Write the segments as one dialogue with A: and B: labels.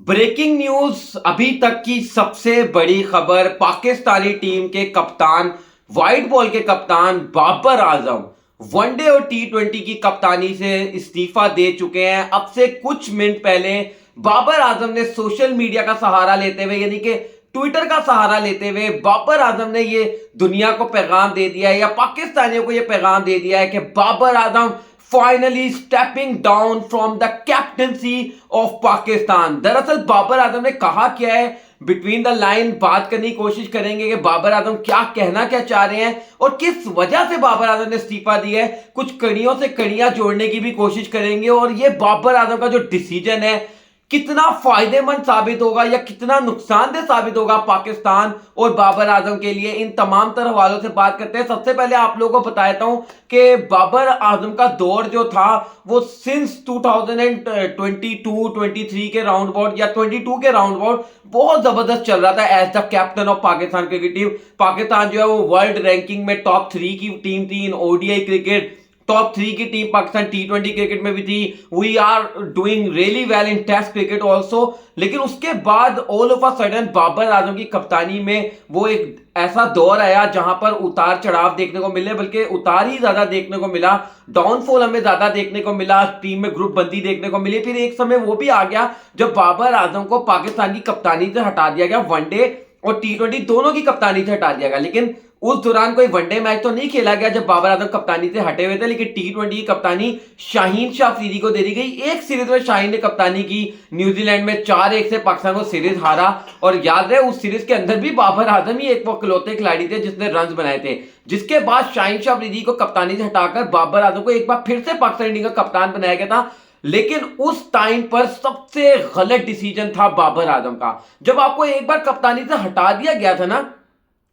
A: Breaking news अभी तक की सबसे बड़ी खबर। पाकिस्तानी टीम के कप्तान, व्हाइट बॉल के कप्तान बाबर आजम वनडे और टी20 की कप्तानी से इस्तीफा दे चुके हैं। अब से कुछ मिनट पहले बाबर आजम ने सोशल मीडिया का सहारा लेते हुए, यानी कि ट्विटर का सहारा लेते हुए, बाबर आजम ने ये दुनिया को पैगाम दे दिया है या पाकिस्तानियों को ये पैगाम दे दिया है कि Babar Azam finally stepping down from the captaincy of Pakistan. दरअसल बाबर आजम ने कहा क्या है, बिटवीन द लाइन बात करने की कोशिश करेंगे कि बाबर आजम कहना क्या चाह रहे हैं और किस वजह से बाबर आजम ने इस्तीफा दिया है। कुछ कड़ियों से कड़ियां जोड़ने की भी कोशिश करेंगे और ये बाबर आजम का जो डिसीजन है कितना फायदेमंद साबित होगा या कितना नुकसानदेह साबित होगा पाकिस्तान और बाबर आजम के लिए, इन तमाम तरह हवालों से बात करते हैं। सबसे पहले आप लोगों को बताता हूं कि बाबर आजम का दौर जो था वो सिंस 2022-23 के राउंड अबाउट या 22 के राउंड अबाउट बहुत जबरदस्त चल रहा था as the captain of Pakistan cricket team. Pakistan जो है वो वर्ल्ड रैंकिंग में टॉप 3 की टीम थी इन ओडीआई क्रिकेट। टॉप 3 की टीम पाकिस्तान टी20 क्रिकेट में भी थी। We are doing really well in test cricket also. लेकिन उसके बाद all of a sudden Babar Azam की कप्तानी में वो एक ऐसा दौर आया जहां पर उतार चढ़ाव देखने को मिले, बल्कि उतार ही ज्यादा देखने को मिला, डाउनफॉल हमें ज्यादा देखने को मिला, टीम में ग्रुप बंदी देखने को मिली। फिर एक समय वो भी आ गया जब बाबर आजम को पाकिस्तान की कप्तानी से हटा दिया गया, वनडे और टी20 दोनों की कप्तानी से हटा दिया गया। लेकिन उस दौरान कोई वनडे मैच तो नहीं खेला गया जब बाबर आजम कप्तानी से हटे हुए थे, लेकिन टी20 की कप्तानी शाहीन शाह अफरीदी को दे दी गई। एक सीरीज में शाहीन ने कप्तानी की, न्यूजीलैंड में 4-1 से पाकिस्तान को सीरीज हारा। और याद है उस सीरीज के अंदर भी बाबर आजम ही एक इकलौते खिलाड़ी थे जिसने रन बनाए थे। जिसके बाद शाहीन शाह अफरीदी को कप्तानी से हटाकर बाबर आजम को एक बार फिर से पाकिस्तान टीम का कप्तान बनाया गया था। लेकिन उस टाइम पर सबसे गलत डिसीजन था बाबर आजम का। जब आपको एक बार कप्तानी से हटा दिया गया था ना,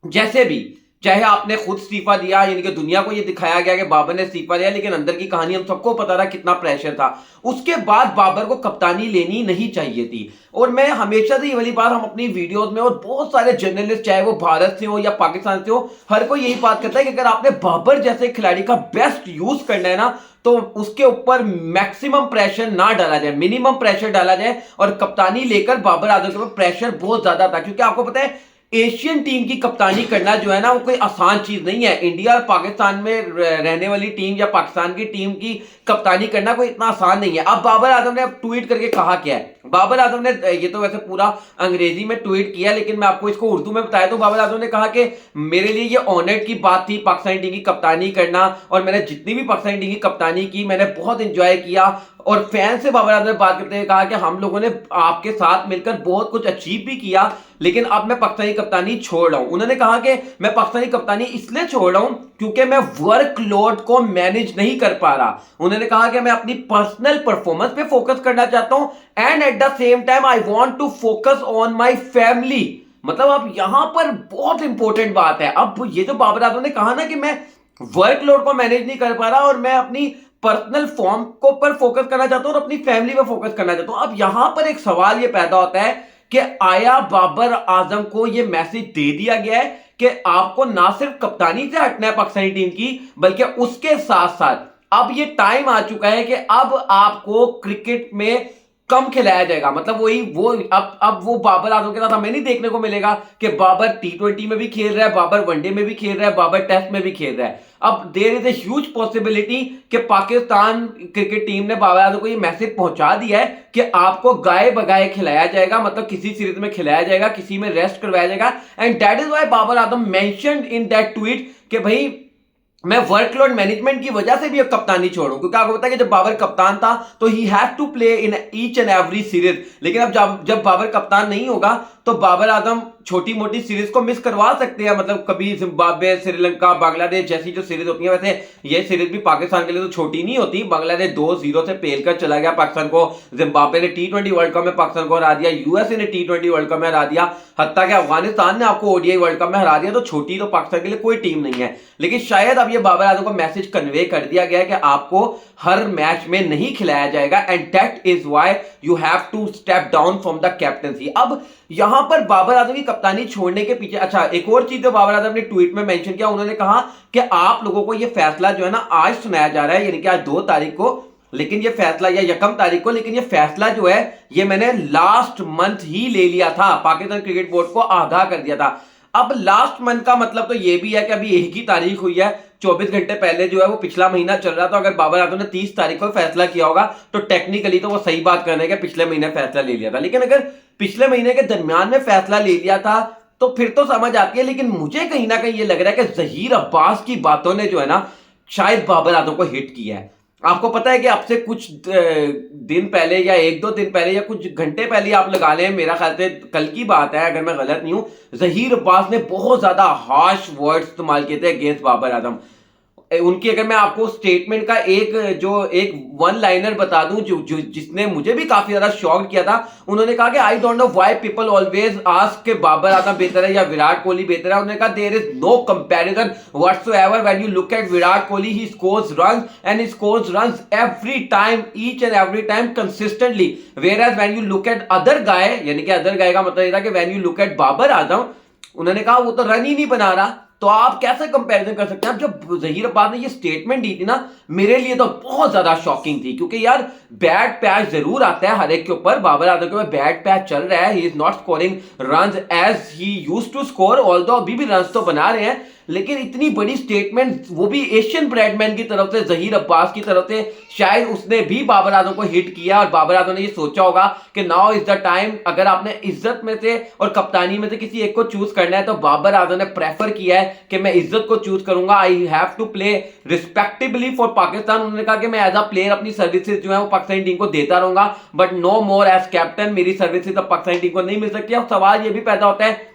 A: जैसे भी चाहे आपने खुद इस्तीफा दिया, यानी कि दुनिया को यह दिखाया गया कि बाबर ने इस्तीफा दिया, लेकिन अंदर की कहानी हम सबको पता था कितना प्रेशर था। उसके बाद बाबर को कप्तानी लेनी नहीं चाहिए थी। और मैं हमेशा से ये वाली बात हम अपनी वीडियोस में और बहुत सारे जर्नलिस्ट चाहे वो भारत से हो या पाकिस्तान से हो, हर कोई यही बात करता है कि अगर आपने बाबर जैसे खिलाड़ी का बेस्ट यूज करना है ना, तो उसके ऊपर मैक्सिमम प्रेशर ना डाला जाए, मिनिमम प्रेशर डाला जाए। और कप्तानी लेकर बाबर आजम के ऊपर प्रेशर बहुत ज्यादा था, क्योंकि आपको पता है एशियन टीम की कप्तानी करना जो है ना वो कोई आसान चीज नहीं है। इंडिया और पाकिस्तान में रहने वाली टीम या पाकिस्तान की टीम की कप्तानी करना कोई इतना आसान नहीं है। अब बाबर आजम ने अब ट्वीट करके कहा क्या है, बाबर आजम ने ये तो वैसे पूरा अंग्रेजी में ट्वीट किया, लेकिन मैं आपको इसको उर्दू में बताया। तो बाबर आजम ने कहा कि मेरे लिए ये ऑनर्ड की बात थी पाकिस्तानी टीम की कप्तानी करना, और मैंने जितनी भी पाकिस्तानी टीम की कप्तानी की मैंने बहुत इंजॉय किया। और फैन से बाबर आजम ने बात करते हुए कहा कि हम लोगों ने आपके साथ मिलकर बहुत कुछ अचीव भी किया, लेकिन अब मैं पाकिस्तानी कप्तानी छोड़ रहा हूं। उन्होंने कहा कि मैं पाकिस्तानी कप्तानी इसलिए छोड़ रहा हूं क्योंकि मैं वर्कलोड को मैनेज नहीं कर पा रहा। उन्होंने कहा कि मैं अपनी पर्सनल परफॉर्मेंस पे फोकस करना चाहता हूं and at the same time I want to focus on my family. मतलब अब यहां पर बहुत इंपॉर्टेंट बात है। अब ये जो बाबर आजम ने कहा ना कि मैं वर्कलोड को मैनेज नहीं कर पा रहा और मैं अपनी पर्सनल फॉर्म को पर फोकस करना चाहता हूं और अपनी फैमिली पर फोकस करना चाहता हूं। अब यहां पर एक सवाल यह पैदा होता है कि आया बाबर आजम को यह मैसेज दे दिया गया है कि आपको ना सिर्फ कप्तानी से हटना है पाकिस्तानी टीम की, बल्कि उसके साथ साथ अब यह टाइम आ चुका है कि अब आपको क्रिकेट में कम खिलाया जाएगा। मतलब वही वो अब वो बाबर आजम के साथ हमें नहीं देखने को मिलेगा कि बाबर टी20 में भी खेल रहा है, बाबर वनडे में भी खेल रहा है, बाबर टेस्ट में भी खेल रहा है। अब there is a huge possibility कि पाकिस्तान क्रिकेट टीम ने बाबर आजम को ये मैसेज पहुंचा दिया है कि आपको गाय बगाए खिलाया जाएगा, मतलब किसी सीरीज में खिलाया जाएगा, किसी में रेस्ट करवाया जाएगा। And that is why Babar Azam mentioned in that tweet कि भाई मैं वर्कलोड मैनेजमेंट की वजह से भी अब कप्तानी छोड़ूं, क्योंकि आपको पता है कि जब बाबर कप्तान था तो he had to play in each and every series. लेकिन अब जब बाबर कप्तान नहीं होगा तो बाबर आजम छोटी मोटी सीरीज को मिस करवा सकते हैं। मतलब कभी जिम्बाब्वे, श्रीलंका, बांग्लादेश जैसी जो सीरीज होती है, वैसे ये सीरीज भी पाकिस्तान के लिए तो छोटी नहीं होती। बांग्लादेश 2-0 से पेल कर चला गया पाकिस्तान को, जिम्बाब्वे ने टी20 वर्ल्ड कप में पाकिस्तान को हरा दिया, यूएसए ने टी20 वर्ल्ड कप में हरा दिया, हत्ता कि अफगानिस्तान ने आपको ओडीआई वर्ल्ड कप में हरा दिया। तो छोटी तो पाकिस्तान के लिए कोई टीम नहीं है। लेकिन शायद अब ये बाबर आजम को मैसेज कन्वे कर दिया गया कि आपको हर मैच में नहीं खिलाया जाएगा and that is why you have to step down from the captaincy. अब यहां पर बाबर आजम की कप्तानी छोड़ने के पीछे अच्छा एक और चीज जो बाबर आजम ने ट्वीट में मेंशन किया, उन्होंने कहा कि आप लोगों को यह फैसला जो है ना आज सुनाया जा रहा है, यानी कि आज 2 तारीख को लेकिन ये फैसला या 1 तारीख को, लेकिन ये फैसला जो है ये मैंने लास्ट मंथ ही ले लिया था, पाकिस्तान क्रिकेट बोर्ड को आगाह कर दिया था। अब लास्ट मंथ का मतलब तो ये भी है कि अभी 1 ही तारीख हुई है, 24 घंटे पहले जो है वो पिछला महीना चल रहा था। अगर बाबर आजम ने 30 तारीख को फैसला किया होगा तो टेक्निकली तो वो सही बात कर रहे हैं कि पिछले महीने फैसला ले लिया था। लेकिन अगर पिछले महीने के दरमियान में फैसला ले लिया था तो फिर तो समझ आती है। लेकिन मुझे कहीं ना कहीं ये लग रहा है कि जहीर अब्बास की बातों ने जो है ना शायद बाबर आजम को हिट किया है। आपको पता है कि आपसे कुछ दिन पहले या 1-2 दिन पहले या कुछ घंटे पहले आप लगा लें, मेरा ख्याल से कल की बात है अगर मैं गलत नहीं हूं, जहीर अब्बास ने बहुत ज्यादा हार्श वर्ड्स इस्तेमाल किए थे अगेंस्ट बाबर आजम। उनकी अगर मैं आपको स्टेटमेंट का एक वन लाइनर बता दूं जो जिसने मुझे भी काफी ज्यादा शॉक किया था। उन्होंने कहा कि I don't know why people always ask के बाबर आजम बेहतर है या विराट कोहली बेहतर है। उन्होंने कहा there is no comparison whatsoever when you look at Virat Kohli, he scores runs and he scores runs every time, each and every time consistently, whereas when you look at other guy, यानी कि other guy का मतलब ये था कि when you look at Babar Azam, उन्होंने कहा वो तो रन ही नहीं बना रहा। तो आप कैसे कंपैरिजन कर सकते हैं? अब जब जहीर अब्बास ने ये स्टेटमेंट दी थी ना, मेरे लिए तो बहुत ज्यादा शॉकिंग थी, क्योंकि यार बैड पैच जरूर आता है हर एक के ऊपर। बाबर आजम के ऊपर बैड पैच चल रहा है, he is not scoring runs as he used to score, although अभी भी रन्स तो बना रहे हैं। लेकिन इतनी बड़ी स्टेटमेंट, वो भी एशियन ब्रेडमैन की तरफ से, जहीर अब्बास की तरफ से, शायद उसने भी बाबर आजम को हिट किया। और बाबर आजम ने ये सोचा होगा कि नाउ इज द टाइम, अगर आपने इज्जत में से और कप्तानी में से किसी एक को चूज करना है तो बाबर आजम ने प्रेफर किया है कि मैं इज्जत को चूज करूंगा। I have to play respectably for Pakistan. उन्होंने कहा कि मैं एज अ प्लेयर अपनी सर्विसेज जो है वो पाकिस्तानी टीम को देता रहूंगा, but no more as captain, मेरी सर्विसेज अब पाकिस्तानी टीम को नहीं मिल सकती। अब सवाल ये भी पैदा होता है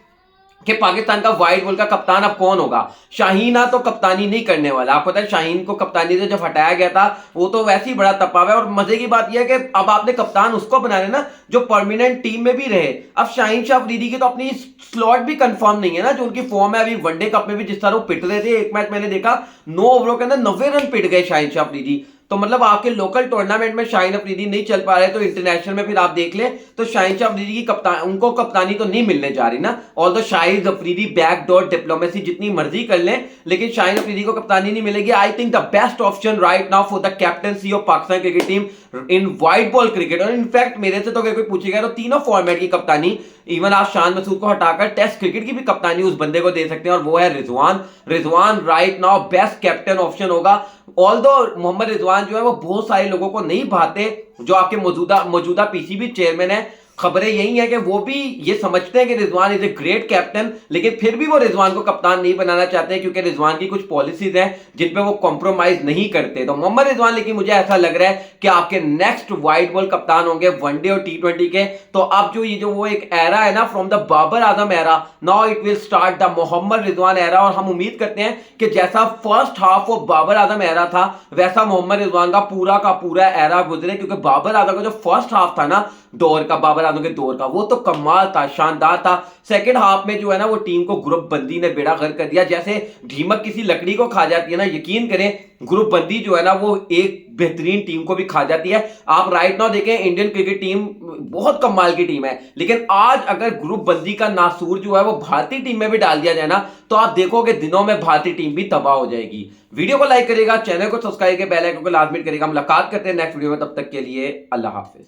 A: कि पाकिस्तान का व्हाइट बॉल का कप्तान अब कौन होगा? शाहीना तो कप्तानी नहीं करने वाला। आपको पता है शाहीन को कप्तानी से जब हटाया गया था वो तो वैसे ही बड़ा तपावा है। और मजे की बात यह है कि अब आपने कप्तान उसको बनाने ना जो परमानेंट टीम में भी रहे। अब शाहीन शाह अफरीदी की तो अपनी स्लॉट भी कंफर्म नहीं है ना, जो उनकी फॉर्म है अभी वनडे कप में भी जिस तरह वो पिट रहे थे। एक मैच मैंने देखा 9 ओवरों के अंदर 90 रन पिट गए शाहीन शाह अफरीदी। तो मतलब आपके लोकल टूर्नामेंट में शाहीन अफरीदी नहीं चल पा रहे, तो इंटरनेशनल में फिर आप देख लें तो शाहीन शाह अफरीदी की कप्तान, उनको कप्तानी तो नहीं मिलने जा रही ना। Although Shahid Afridi backdoor diplomacy जितनी मर्जी कर लें, लेकिन शाहीन अफरीदी को कप्तानी नहीं मिलेगी। I think the best option right now for the captaincy of Pakistan cricket team in white ball cricket. और इनफैक्ट मेरे से तो अगर कोई पूछेगा तो तीनों फॉर्मेट की कप्तानी, इवन आप शान मसूद को हटाकर टेस्ट क्रिकेट की भी कप्तानी उस बंदे को दे सकते हैं, और वो है Rizwan. Rizwan right now best captain option होगा। ऑल्दो मोहम्मद रिजवान जो है वो बहुत सारे लोगों को नहीं भाते, जो आपके मौजूदा पीसीबी चेयरमैन है। खबरें यही है कि वो भी ये समझते हैं कि Rizwan is a great captain, लेकिन फिर भी वो रिजवान को कप्तान नहीं बनाना चाहते क्योंकि रिजवान की कुछ पॉलिसीज हैं जिन पे वो कॉम्प्रोमाइज नहीं करते। तो मोहम्मद रिजवान, लेकिन मुझे ऐसा लग रहा है कि आपके नेक्स्ट व्हाइट बॉल कप्तान होंगे वनडे और T20 के। तो अब जो वो एक एरा है ना from the Babar Azam era, now it will start the Mohammad Rizwan era. और हम उम्मीद करते हैं कि जैसा first half of Babar Azam era था वैसा मोहम्मद रिजवान का पूरा एरा गुजरे, क्योंकि बाबर आजम का जो फर्स्ट हाफ था ना दौर का, बाबर आजम के दौर का, वो तो कमाल था, शानदार था। सेकंड हाफ में जो है ना वो टीम को ग्रुप बंदी ने बेड़ा गर्क कर दिया। जैसे ढीमक किसी लकड़ी को खा जाती है ना, यकीन करें ग्रुप बंदी जो है ना वो एक बेहतरीन टीम को भी खा जाती है। आप राइट नाउ देखें इंडियन क्रिकेट टीम बहुत कमाल की टीम है, लेकिन आज अगर ग्रुप बंदी का नासूर जो है वो भारतीय टीम में भी डाल दिया जाए ना तो आप देखोगे दिनों में भारतीय टीम भी तबाह हो जाएगी। वीडियो को लाइक करेगा, चैनल को सब्सक्राइब के बेल आइकन को लाजमी करेगा। मुलाकात करते हैं नेक्स्ट वीडियो में, तब तक के लिए अल्लाह हाफिज।